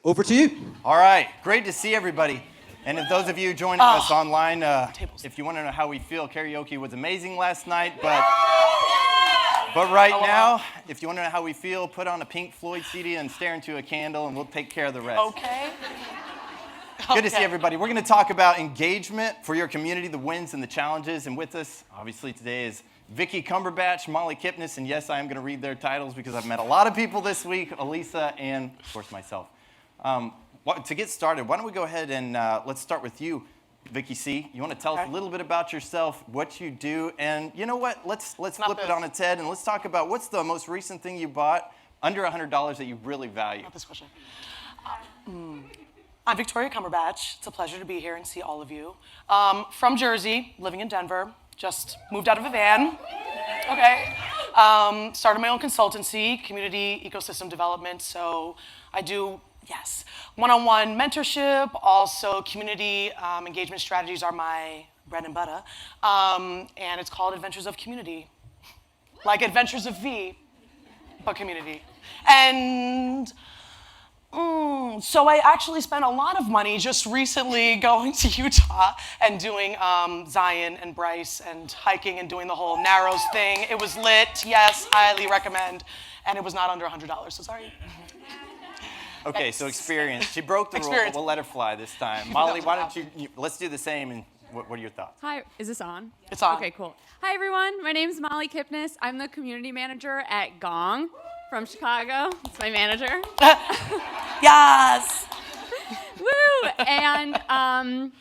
Over to you. All right, great to see everybody. And if those of you joining us online, if you want to know how we feel, karaoke was amazing last night, but right now, if you want to know how we feel, put on a Pink Floyd CD and stare into a candle, and we'll take care of the rest. Okay. Good to see everybody. We're going to talk about engagement for your community, the wins and the challenges. And with us, obviously, today is Vicki Cumberbatch, Molly Kipnis, and yes, I am going to read their titles because I've met a lot of people this week, Alesa, and of course myself. To get started, why don't we go ahead and let's start with you, Vicki C. You want to tell us a little bit about yourself, what you do, and you know what? Let's flip it on its head and let's talk about what's the most recent thing you bought under $100 that you really value. Not this question. I'm Vicki Cumberbatch. It's a pleasure to be here and see all of you. From Jersey, living in Denver. Just moved out of a van. Okay. Started my own consultancy, community ecosystem development. So I do, yes, one-on-one mentorship. Also, community engagement strategies are my bread and butter. And it's called Adventures of Community. Like Adventures of V, but community. And so I actually spent a lot of money just recently going to Utah and doing Zion and Bryce and hiking and doing the whole Narrows thing. It was lit, yes, highly recommend. And it was not under $100, so sorry. Okay, Thanks. so experience. She broke the rule, but we'll let her fly this time. Molly, why don't you let's do the same, and what are your thoughts? Hi, is this on? It's on. Okay, cool. Hi, everyone. My name is Molly Kipnis. I'm the community manager at Gong from Chicago. It's my manager. Yes. Woo! And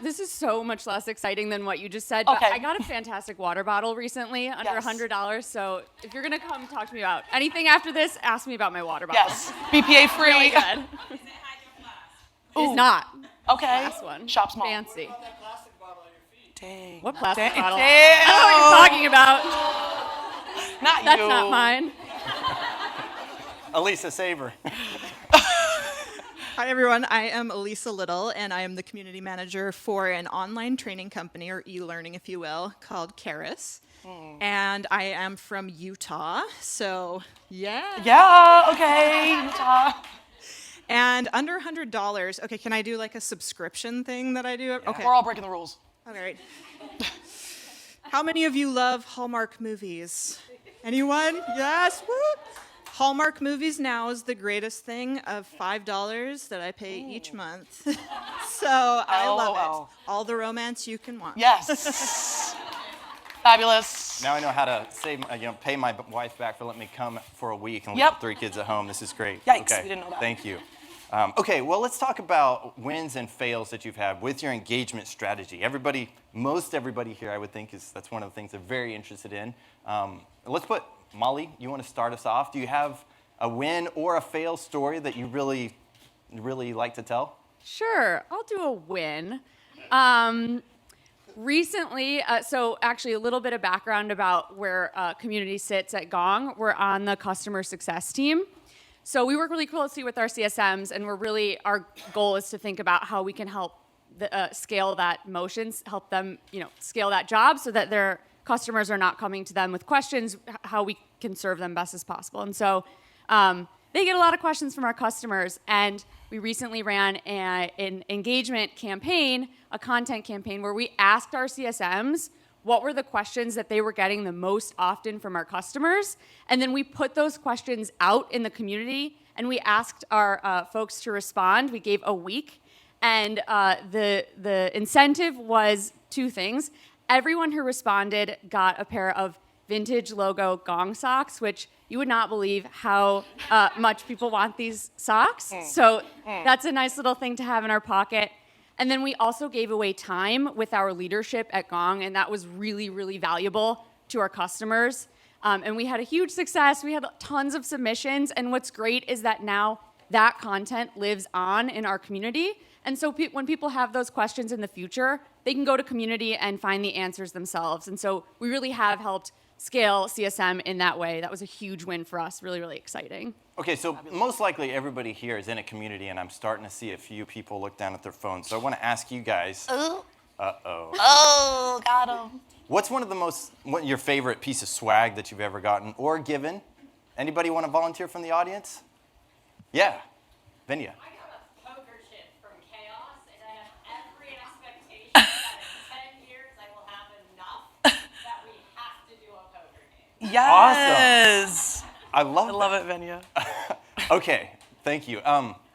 this is so much less exciting than what you just said. Okay. But I got a fantastic water bottle recently, under $100. So if you're gonna come talk to me about anything after this, ask me about my water bottle. Yes. BPA free. Really good. It's not. Okay. Last one. Shop small. Fancy. Dang. What plastic Damn. bottle? I don't know what you're talking about. Not That's you. not mine. Alesa, save her. Hi, everyone. I am Alesa Little, and I am the community manager for an online training company, or e-learning, if you will, called Karis. And I am from Utah, so yeah. Yeah, okay. Utah. And under $100, okay, can I do like a subscription thing that I do? Okay. We're all breaking the rules. All right. How many of you love Hallmark movies? Anyone? Yes? Woo! Hallmark Movies Now is the greatest thing of $5 that I pay each month. So I love it. All the romance you can want. Yes. Fabulous. Now I know how to save, pay my wife back for letting me come for a week and leave the 3 kids at home. This is great. Yikes, okay. we didn't know that. Thank you. Okay, well, let's talk about wins and fails that you've had with your engagement strategy. Most everybody here, I would think, that's one of the things they're very interested in. Let's put, Molly, you want to start us off? Do you have a win or a fail story that you really, really like to tell? Sure, I'll do a win. Recently, so actually a little bit of background about where community sits at Gong. We're on the customer success team. So we work really closely with our CSMs, and our goal is to think about how we can help scale that motions, help them, scale that job so that their customers are not coming to them with questions, how we can serve them best as possible. And so they get a lot of questions from our customers, and we recently ran an engagement campaign, a content campaign, where we asked our CSMs what were the questions that they were getting the most often from our customers, and then we put those questions out in the community, and we asked our folks to respond. We gave a week, and the incentive was 2 things. Everyone who responded got a pair of vintage logo Gong socks, which you would not believe how much people want these socks. So that's a nice little thing to have in our pocket. And then we also gave away time with our leadership at Gong, and that was really, really valuable to our customers. And we had a huge success. We had tons of submissions, and what's great is that now that content lives on in our community. And so when people have those questions in the future, they can go to community and find the answers themselves. And so we really have helped scale CSM in that way. That was a huge win for us, really, really exciting. Okay, so most likely everybody here is in a community, and I'm starting to see a few people look down at their phones. So I want to ask you guys. Uh-oh. Oh, got him. What's your favorite piece of swag that you've ever gotten or given? Anybody want to volunteer from the audience? Yeah. Venya. I got a poker chip from Chaos, and I have every expectation that in 10 years I will have enough that we have to do a poker game. Yes. I love I love it, Venya. Okay, thank you.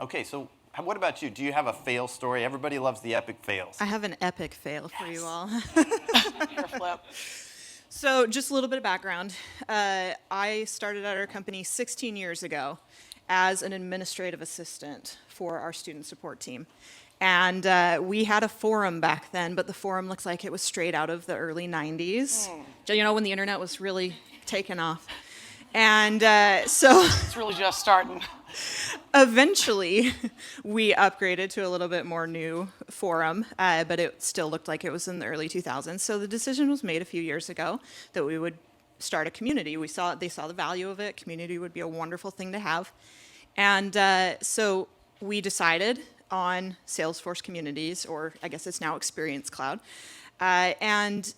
Okay, so what about you? Do you have a fail story? Everybody loves the epic fails. I have an epic fail for you all. Hair flip. So just a little bit of background. I started at our company 16 years ago as an administrative assistant for our student support team. And we had a forum back then, but the forum looks like it was straight out of the early 90s. You know, when the internet was really taking off. And so It's really just starting. eventually we upgraded to a little bit more new forum, but it still looked like it was in the early 2000s. So the decision was made a few years ago that we would start a community. They saw the value of it. Community would be a wonderful thing to have. And so we decided on Salesforce Communities, or I guess it's now Experience Cloud. And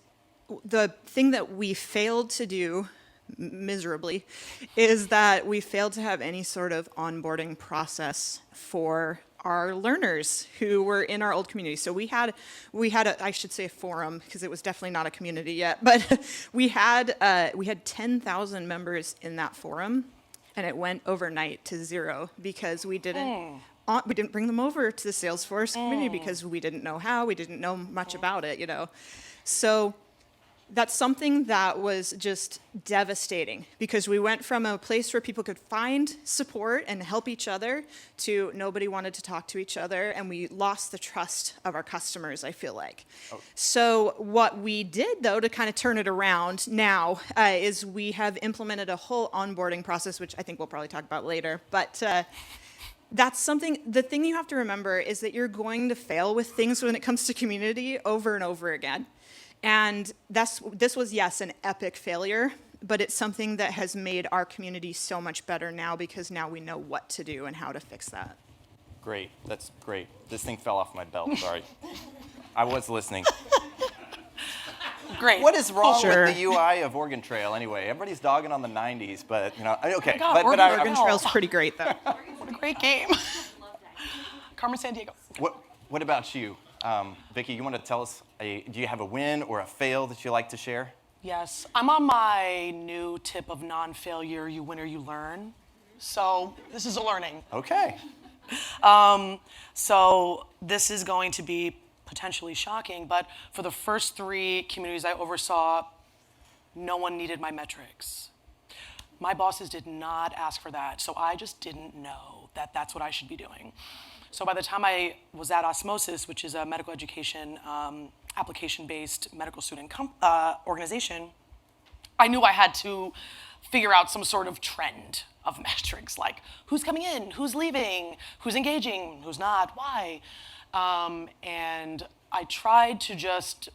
the thing that we failed to do miserably is that we failed to have any sort of onboarding process for our learners who were in our old community. So we had I should say a forum, because it was definitely not a community yet, but we had 10,000 members in that forum, and it went overnight to 0 because we didn't bring them over to the Salesforce community because we didn't know how, we didn't know much about it, you know. So that's something that was just devastating, because we went from a place where people could find support and help each other to nobody wanted to talk to each other, and we lost the trust of our customers, I feel like. Oh. So what we did, though, to kind of turn it around now is we have implemented a whole onboarding process, which I think we'll probably talk about later. But that's something, the thing you have to remember is that you're going to fail with things when it comes to community over and over again. And this was, yes, an epic failure, but it's something that has made our community so much better now, because now we know what to do and how to fix that. Great, that's great. This thing fell off my belt, sorry. I was listening. Great. What is wrong Sure. with the UI of Oregon Trail anyway? Everybody's dogging on the 90s, but, you know, okay. God, but Oregon Trail's pretty great, though. What a great game. Carmen Sandiego. What about you? Vicki, you want to tell us, do you have a win or a fail that you like to share? Yes, I'm on my new tip of non-failure, you win or you learn. So this is a learning. Okay. So this is going to be potentially shocking, but for the first 3 communities I oversaw, no one needed my metrics. My bosses did not ask for that, so I just didn't know that that's what I should be doing. So by the time I was at Osmosis, which is a medical education application-based medical student organization, I knew I had to figure out some sort of trend of metrics, like who's coming in, who's leaving, who's engaging, who's not, why. And I tried to just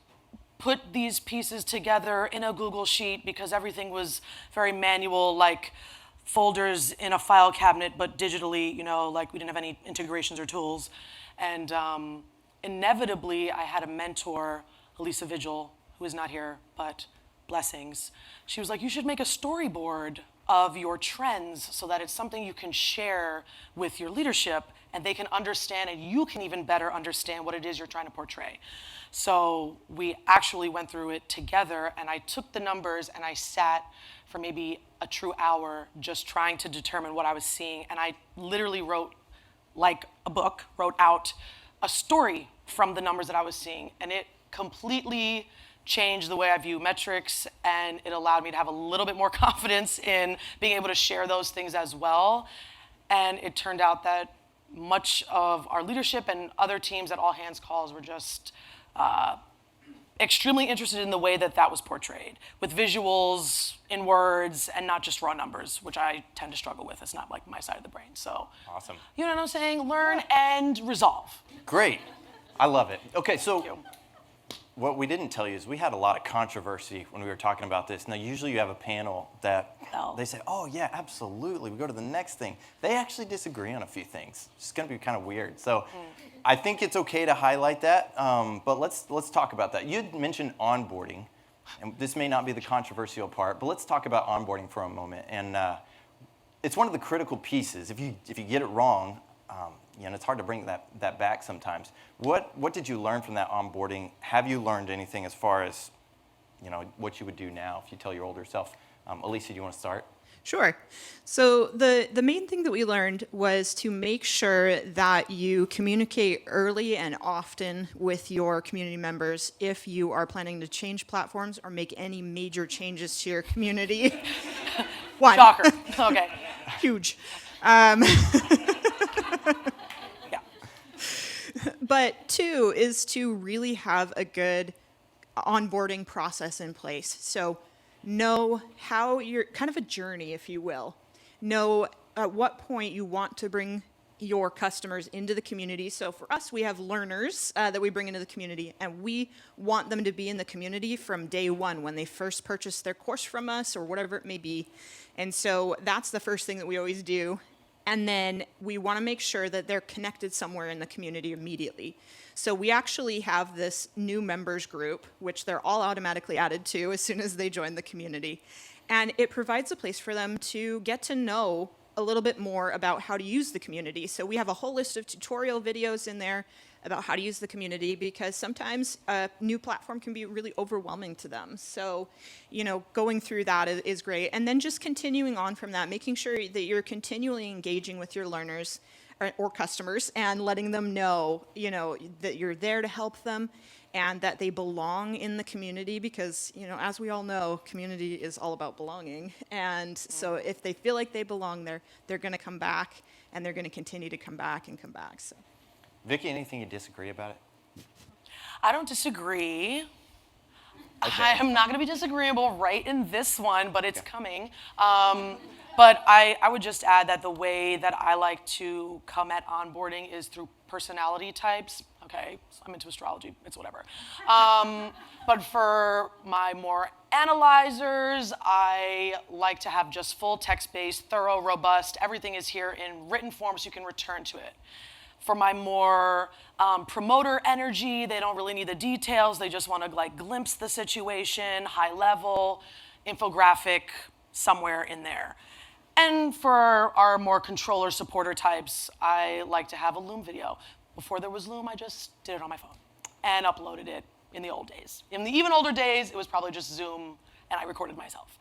put these pieces together in a Google Sheet, because everything was very manual, like folders in a file cabinet, but digitally, you know, like we didn't have any integrations or tools. And inevitably, I had a mentor, Alesa Vigil, who is not here, but blessings. She was like, you should make a storyboard of your trends so that it's something you can share with your leadership and they can understand, and you can even better understand what it is you're trying to portray. So we actually went through it together, and I took the numbers and I sat for maybe a true hour just trying to determine what I was seeing. And I literally wrote, like a book, wrote out a story from the numbers that I was seeing. And it completely changed the way I view metrics, and it allowed me to have a little bit more confidence in being able to share those things as well. And it turned out that much of our leadership and other teams at all hands calls were just extremely interested in the way that that was portrayed, with visuals, in words, and not just raw numbers, which I tend to struggle with. It's not like my side of the brain. So, awesome. You know what I'm saying? Learn and resolve. Great. I love it. Okay, so what we didn't tell you is we had a lot of controversy when we were talking about this. Now, usually you have a panel that they say, oh, yeah, absolutely. We go to the next thing. They actually disagree on a few things. It's going to be kind of weird. So I think it's okay to highlight that, but let's talk about that. You mentioned onboarding, and this may not be the controversial part, but let's talk about onboarding for a moment. And it's one of the critical pieces. If you get it wrong, it's hard to bring that back sometimes. What did you learn from that onboarding? Have you learned anything as far as, what you would do now if you tell your older self? Alesa, do you want to start? Sure. So the main thing that we learned was to make sure that you communicate early and often with your community members if you are planning to change platforms or make any major changes to your community. One. Shocker. Okay. Huge. Yeah. But two is to really have a good onboarding process in place. So know how you're kind of a journey, if you will. Know at what point you want to bring your customers into the community. So for us, we have learners that we bring into the community, and we want them to be in the community from day one when they first purchase their course from us or whatever it may be. And so that's the first thing that we always do. And then we want to make sure that they're connected somewhere in the community immediately. So we actually have this new members group, which they're all automatically added to as soon as they join the community. And it provides a place for them to get to know a little bit more about how to use the community. So we have a whole list of tutorial videos in there about how to use the community, because sometimes a new platform can be really overwhelming to them. So, going through that is great. And then just continuing on from that, making sure that you're continually engaging with your learners or customers and letting them know, that you're there to help them and that they belong in the community, because, as we all know, community is all about belonging. And so if they feel like they belong there, they're going to come back, and they're going to continue to come back and come back. So. Vicki, anything you disagree about it? I don't disagree. Okay. I am not going to be disagreeable right in this one, but it's coming. But I would just add that the way that I like to come at onboarding is through personality types. Okay, so I'm into astrology, it's whatever. But for my more analyzers, I like to have just full text-based, thorough, robust. Everything is here in written form so you can return to it. For my more promoter energy, they don't really need the details. They just want to glimpse the situation, high level, infographic, somewhere in there. And for our more controller supporter types, I like to have a Loom video. Before there was Loom, I just did it on my phone and uploaded it in the old days. In the even older days, it was probably just Zoom, and I recorded myself.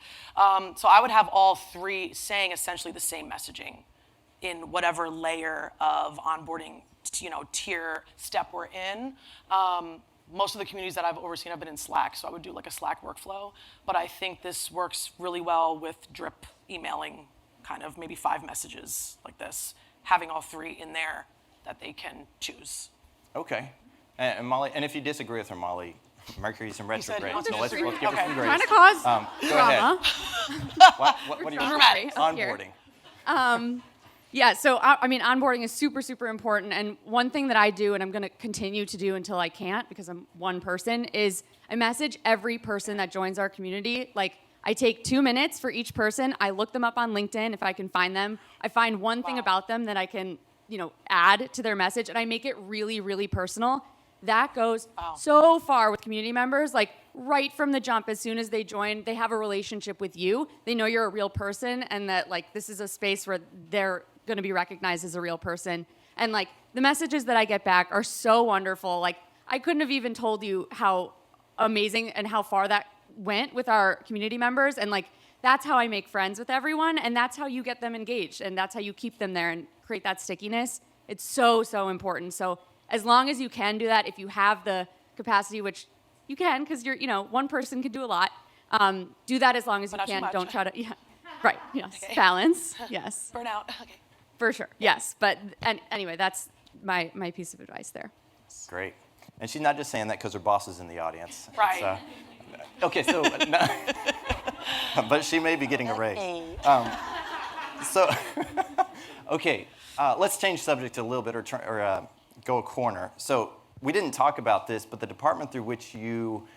So I would have all three saying essentially the same messaging in whatever layer of onboarding, tier step we're in. Most of the communities that I've overseen have been in Slack, so I would do a Slack workflow. But I think this works really well with drip emailing, kind of maybe 5 messages like this, having all 3 in there that they can choose. Okay. And Molly, and if you disagree with her, Molly, Mercury's in retrograde, not to so let's disagree. give her some Okay. grace. Trying to cause Go drama. ahead. What do you want? Dramatic. Onboarding. Yeah, so onboarding is super, super important. And one thing that I do, and I'm going to continue to do until I can't because I'm one person, is I message every person that joins our community. I take 2 minutes for each person. I look them up on LinkedIn if I can find them. I find one thing about them that I can, add to their message, and I make it really, really personal. That goes so far with community members. Right from the jump, as soon as they join, they have a relationship with you. They know you're a real person, and that this is a space where they're going to be recognized as a real person. And the messages that I get back are so wonderful. I couldn't have even told you how amazing and how far that went with our community members. And that's how I make friends with everyone, and that's how you get them engaged, and that's how you keep them there and create that stickiness. It's so, so important. So as long as you can do that, if you have the capacity, which you can, because you're, one person can do a lot. Do that as long as you But not too can. much. Don't try to, right, yes. Okay. Balance, yes. Burnout. Okay. For sure, yes. But anyway, that's my piece of advice there. Great. And she's not just saying that because her boss is in the audience. Right. Okay, so, but she may be getting a raise. Okay, let's change subject a little bit or go a corner. So we didn't talk about this, but the department through which you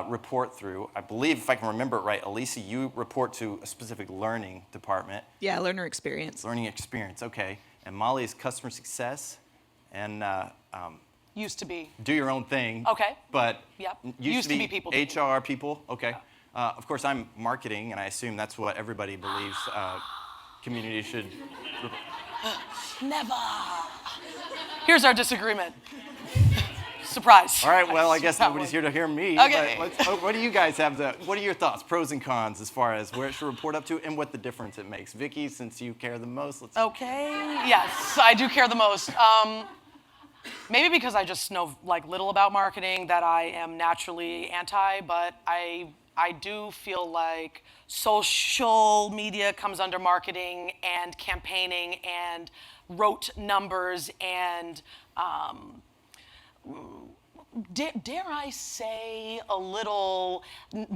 report through, I believe, if I can remember it right, Alesa, you report to a specific learning department. Yeah, learner experience. Learning experience, okay. And Molly is customer success and Used to be. do your own thing. Okay. But Yep. used to be people. HR people, okay. Of course, I'm marketing, and I assume that's what everybody believes community should? Never. Here's our disagreement. Surprise. All right, well, I guess nobody's here to hear me. Okay. But what do you guys have what are your thoughts, pros and cons, as far as where it should report up to and what the difference it makes? Vicki, since you care the most, let's. Okay. Yes, I do care the most. Maybe because I just know like little about marketing that I am naturally anti, but I do feel like social media comes under marketing and campaigning and rote numbers and dare I say a little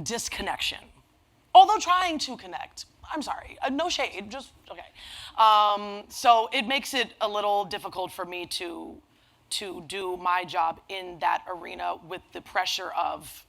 disconnection. Although trying to connect. I'm sorry, no shade, just okay. So it makes it a little difficult for me to do my job in that arena with the pressure of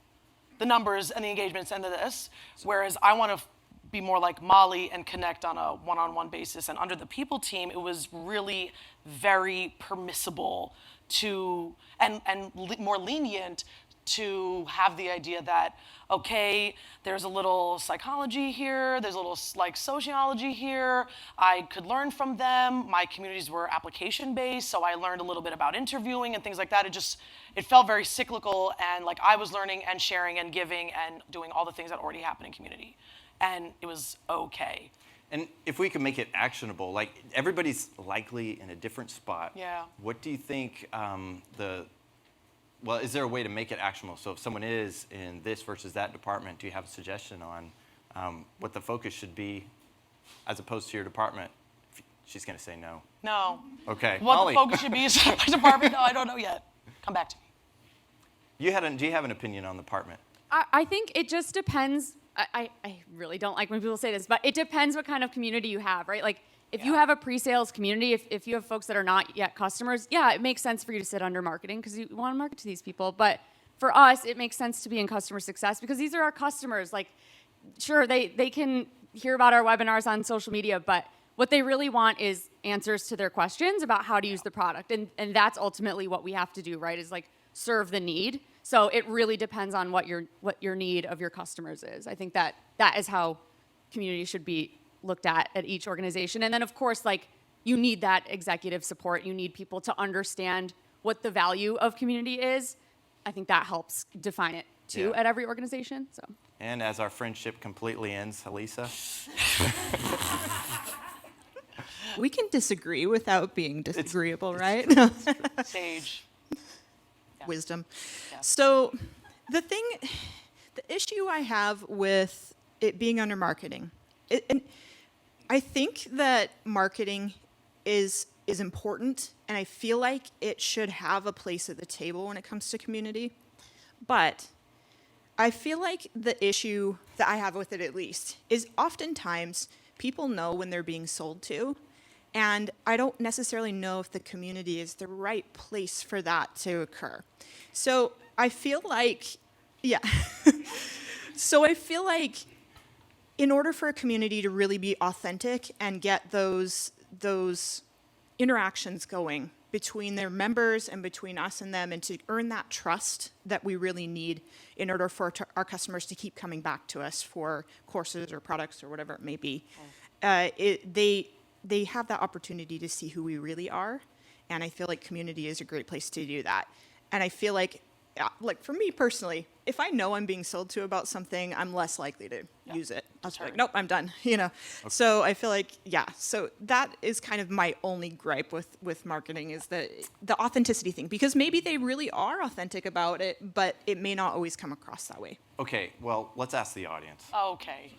the numbers and the engagements and this, whereas I want to be more like Molly and connect on a one-on-one basis. And under the people team, it was really very permissible to, and more lenient to have the idea that, okay, there's a little psychology here, there's a little like sociology here, I could learn from them. My communities were application-based, so I learned a little bit about interviewing and things like that. It felt very cyclical, and like I was learning and sharing and giving and doing all the things that already happen in community. And it was okay. And if we could make it actionable, like everybody's likely in a different spot. Yeah. What do you think well, is there a way to make it actionable? So if someone is in this versus that department, do you have a suggestion on what the focus should be as opposed to your department? She's going to say no. No. Okay. What Molly. the focus should be is my department? No, I don't know yet. Come back to me. Do you have an opinion on the department? I think it just depends. I really don't like when people say this, but it depends what kind of community you have, right? Like, if you have a pre-sales community, if you have folks that are not yet customers, yeah, it makes sense for you to sit under marketing because you want to market to these people. But for us, it makes sense to be in customer success because these are our customers. Like, sure, they can hear about our webinars on social media, but what they really want is answers to their questions about how to use the product. And that's ultimately what we have to do, right, is like serve the need. So it really depends on what your need of your customers is. I think that is how community should be looked at each organization. And then, of course, like, you need that executive support. You need people to understand what the value of community is. I think that helps define it, too, at every organization. So. And as our friendship completely ends, Alesa? We can disagree without being disagreeable, right? Sage. Wisdom. Yeah. So the issue I have with it being under marketing, and I think that marketing is important, and I feel like it should have a place at the table when it comes to community. But I feel like the issue that I have with it, at least, is oftentimes people know when they're being sold to, and I don't necessarily know if the community is the right place for that to occur. So I feel like, so I feel like in order for a community to really be authentic and get those interactions going between their members and between us and them, and to earn that trust that we really need in order for our customers to keep coming back to us for courses or products or whatever it may be, they have that opportunity to see who we really are, and I feel like community is a great place to do that. And I feel like for me personally, if I know I'm being sold to about something, I'm less likely to use it. I'll just be like, nope, I'm done, Okay. So I feel like, so that is kind of my only gripe with marketing, is the authenticity thing, because maybe they really are authentic about it, but it may not always come across that way. Okay, well, let's ask the audience. Okay.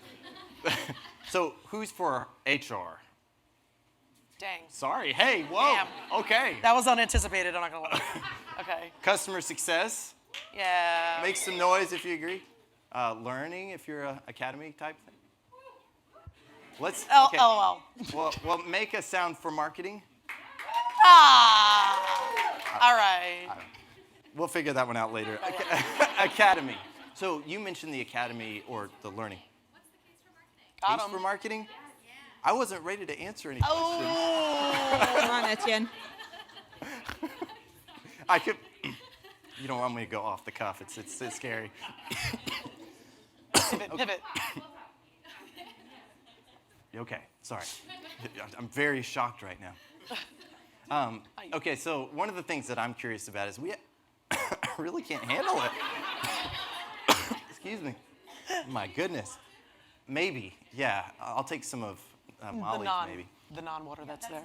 So who's for HR? Dang. Sorry, hey, whoa, Damn. okay. That was unanticipated, I'm not gonna lie. Okay. Customer success? Yeah. Make some noise if you agree. Learning, if you're an academy type thing. Let's. Okay. LOL. Well, make a sound for marketing. All right. We'll figure that one out later. Academy. So you mentioned the academy or the learning. What's the case for marketing? Got Case 'em. for marketing? I wasn't ready to answer any questions. Oh. Come on, Etienne. I could. You don't want me to go off the cuff. It's scary. Pivot. Okay, sorry. I'm very shocked right now. Okay, so one of the things that I'm curious about is we really can't handle it. Excuse me. My goodness. Maybe, yeah. I'll take some of Molly's, maybe. The non-water that's there.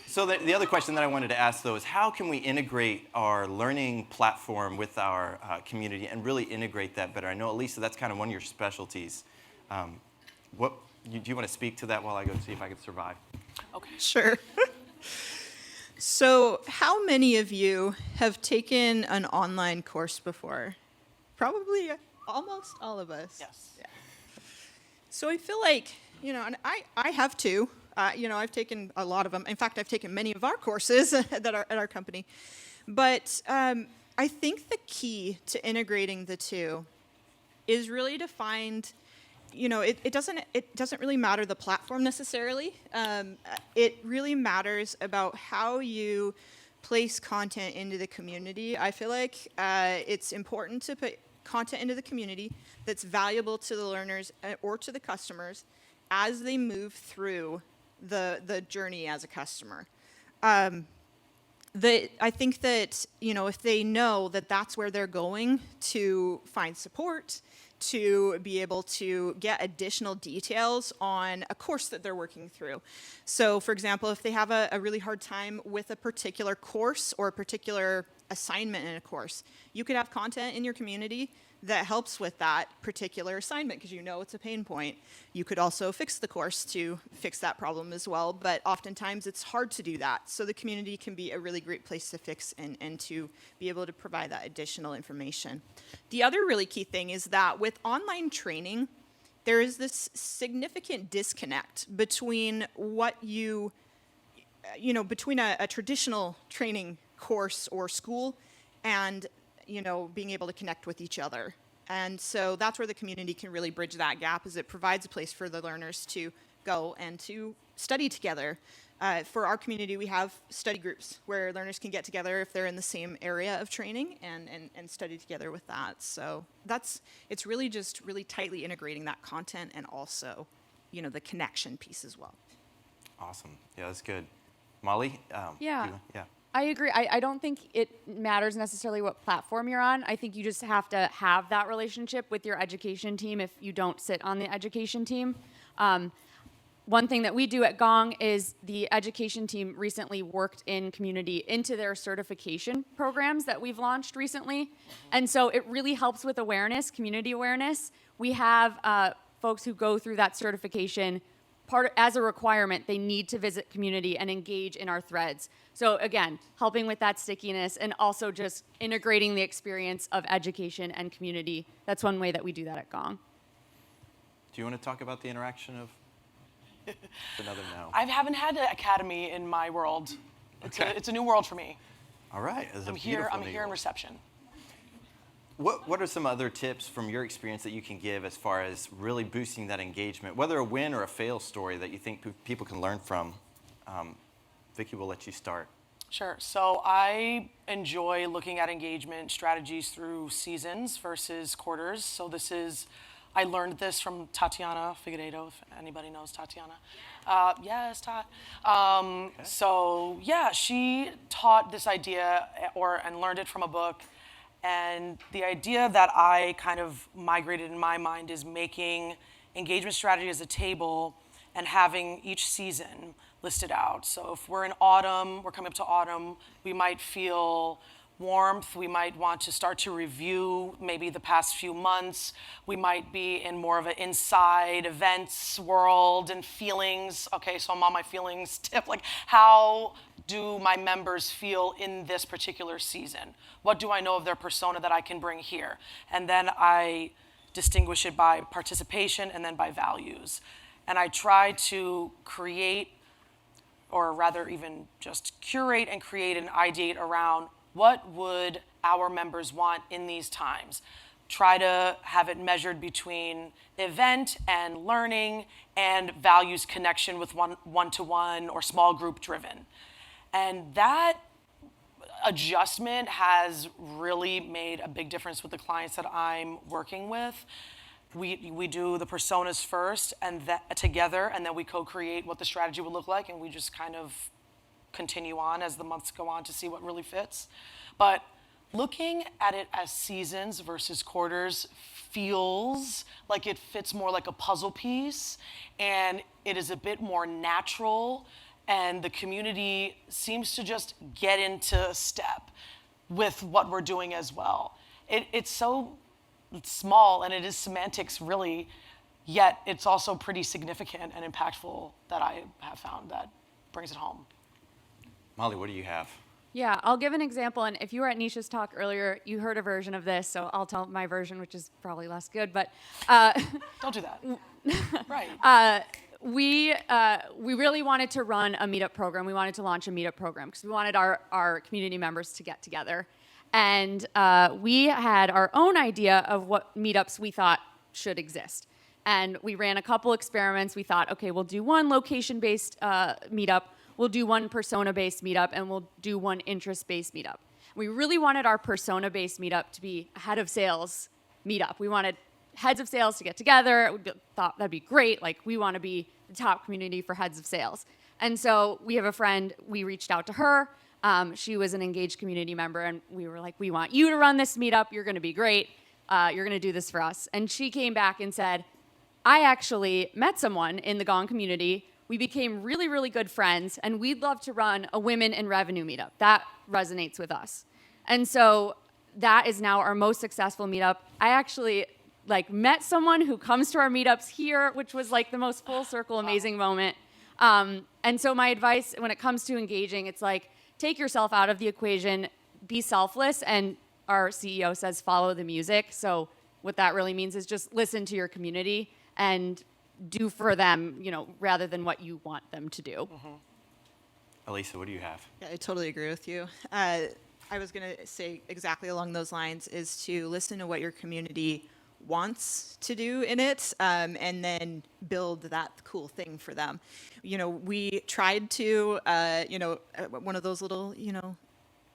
So the other question that I wanted to ask, though, is how can we integrate our learning platform with our community and really integrate that better? I know, Alesa, that's kind of one of your specialties. Do you want to speak to that while I go see if I can survive? Okay. Sure. So, how many of you have taken an online course before? Probably almost all of us. Yes. Yeah. So I feel like, and I have too. I've taken a lot of them. In fact, I've taken many of our courses that are at our company. But I think the key to integrating the two is really to find, it doesn't really matter the platform necessarily. It really matters about how you place content into the community. I feel like it's important to put content into the community that's valuable to the learners or to the customers as they move through the journey as a customer. I think that, if they know that that's where they're going to find support, to be able to get additional details on a course that they're working through. So, for example, if they have a really hard time with a particular course or a particular assignment in a course, you could have content in your community that helps with that particular assignment because it's a pain point. You could also fix the course to fix that problem as well, but oftentimes it's hard to do that. So the community can be a really great place to fix and to be able to provide that additional information. The other really key thing is that with online training, there is this significant disconnect between between a traditional training course or school and being able to connect with each other. And so that's where the community can really bridge that gap, is it provides a place for the learners to go and to study together. For our community, we have study groups where learners can get together if they're in the same area of training and study together with that. So it's really just really tightly integrating that content and also, the connection piece as well. Awesome. Yeah, that's good. Molly? Yeah. Yeah. I agree. I don't think it matters necessarily what platform you're on. I think you just have to have that relationship with your education team if you don't sit on the education team. One thing that we do at Gong is the education team recently worked in community into their certification programs that we've launched recently. And so it really helps with awareness, community awareness. We have folks who go through that certification as a requirement. They need to visit community and engage in our threads. So again, helping with that stickiness and also just integrating the experience of education and community. That's one way that we do that at Gong. Do you want to talk about the interaction of another no? I haven't had an academy in my world. It's a new world for me. All right. I'm here in reception. What are some other tips from your experience that you can give as far as really boosting that engagement, whether a win or a fail story that you think people can learn from? Vicki, we'll let you start. Sure. So I enjoy looking at engagement strategies through seasons versus quarters. So I learned this from Tatiana Figueiredo, if anybody knows Tatiana. Yes, Tat. Okay. So yeah, she taught this idea and learned it from a book. And the idea that I kind of migrated in my mind is making engagement strategy as a table and having each season listed out. So if we're in autumn, we're coming up to autumn, we might feel warmth, we might want to start to review maybe the past few months, we might be in more of an inside events world and feelings. Okay, so I'm on my feelings tip, like how do my members feel in this particular season? What do I know of their persona that I can bring here? And then I distinguish it by participation and then by values. And I try to create, or rather even just curate and create and ideate around what would our members want in these times. Try to have it measured between event and learning and values connection with one-to-one or small group driven. And that adjustment has really made a big difference with the clients that I'm working with. we do the personas first and that together, and then we co-create what the strategy would look like, and we just kind of continue on as the months go on to see what really fits. But looking at it as seasons versus quarters feels like it fits more like a puzzle piece, and it is a bit more natural, and the community seems to just get into step with what we're doing as well. It's so small, and it is semantics really, yet it's also pretty significant and impactful that I have found that brings it home. Molly, what do you have? Yeah, I'll give an example. And if you were at Nisha's talk earlier, you heard a version of this, so I'll tell my version, which is probably less good. But Don't do that. Right. we really wanted to run a meetup program. We wanted to launch a meetup program because we wanted our community members to get together. And we had our own idea of what meetups we thought should exist. And we ran a couple experiments. We thought, okay, we'll do one location-based meetup. We'll do one persona-based meetup, and we'll do one interest-based meetup. We really wanted our persona-based meetup to be a head of sales meetup. We wanted heads of sales to get together. We thought that'd be great. Like, we want to be the top community for heads of sales. And so we have a friend, we reached out to her. She was an engaged community member, and we were like, we want you to run this meetup. You're going to be great. You're going to do this for us. And she came back and said, I actually met someone in the Gong community. We became really, really good friends, and we'd love to run a women in revenue meetup. That resonates with us. And so that is now our most successful meetup. I actually met someone who comes to our meetups here, which was like the most full circle amazing moment. And so my advice when it comes to engaging, it's like, take yourself out of the equation, be selfless, and our CEO says follow the music. So what that really means is just listen to your community and do for them, rather than what you want them to do. Mm-hmm. Alesa, what do you have? Yeah, I totally agree with you. I was going to say exactly along those lines is to listen to what your community wants to do in it, and then build that cool thing for them. We tried to, one of those little,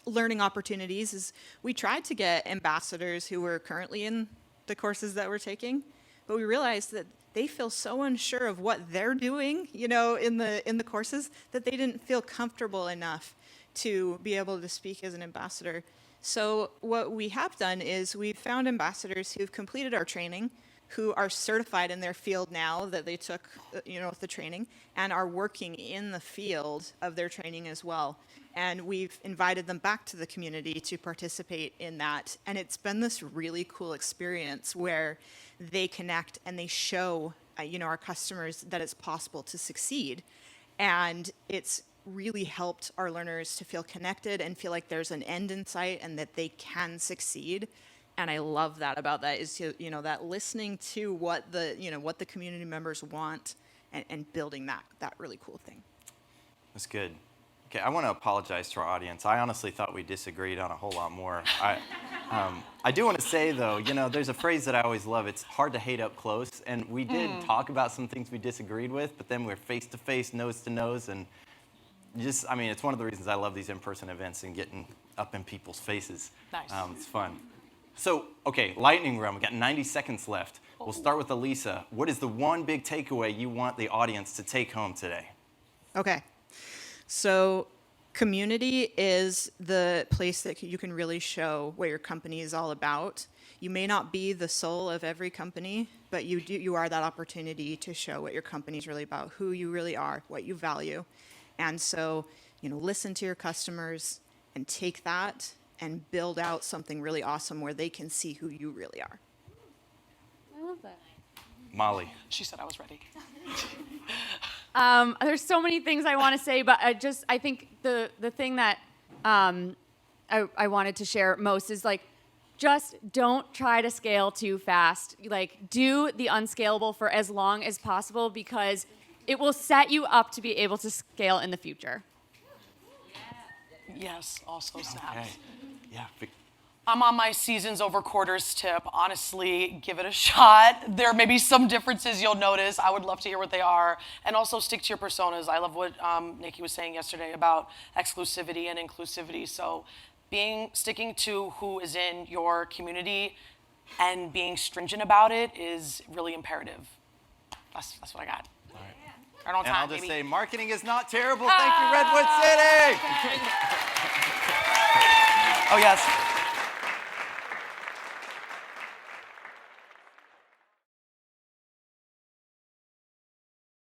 learning opportunities is we tried to get ambassadors who were currently in the courses that we're taking, but we realized that they feel so unsure of what they're doing, in the courses, that they didn't feel comfortable enough to be able to speak as an ambassador. So what we have done is we've found ambassadors who've completed our training, who are certified in their field now that they took, the training, and are working in the field of their training as well. And we've invited them back to the community to participate in that. And it's been this really cool experience where they connect and they show, our customers that it's possible to succeed. And it's really helped our learners to feel connected and feel like there's an end in sight and that they can succeed. And I love that about that is, that listening to what the community members want and building that really cool thing. That's good. Okay, I want to apologize to our audience. I honestly thought we disagreed on a whole lot more. I do want to say, though, there's a phrase that I always love. It's hard to hate up close. And we did talk about some things we disagreed with, but then we're face-to-face, nose-to-nose. And it's one of the reasons I love these in-person events and getting up in people's faces. Nice. It's fun. So, okay, lightning round. We've got 90 seconds left. We'll start with Alesa. What is the one big takeaway you want the audience to take home today? Okay. So community is the place that you can really show what your company is all about. You may not be the soul of every company, but you are that opportunity to show what your company is really about, who you really are, what you value. And so, listen to your customers and take that and build out something really awesome where they can see who you really are. I love that. Molly. She said I was ready. There's so many things I want to say, but I think the thing that I wanted to share most is just don't try to scale too fast. Do the unscalable for as long as possible because it will set you up to be able to scale in the future. Yes, also snaps. Okay. Yeah. I'm on my seasons over quarters tip. Honestly, give it a shot. There may be some differences you'll notice. I would love to hear what they are. And also stick to your personas. I love what Nikki was saying yesterday about exclusivity and inclusivity. So sticking to who is in your community and being stringent about it is really imperative. That's what I got. Right on And time, I'll just baby. say, marketing is not terrible. Thank you, Redwood City. Oh, yes.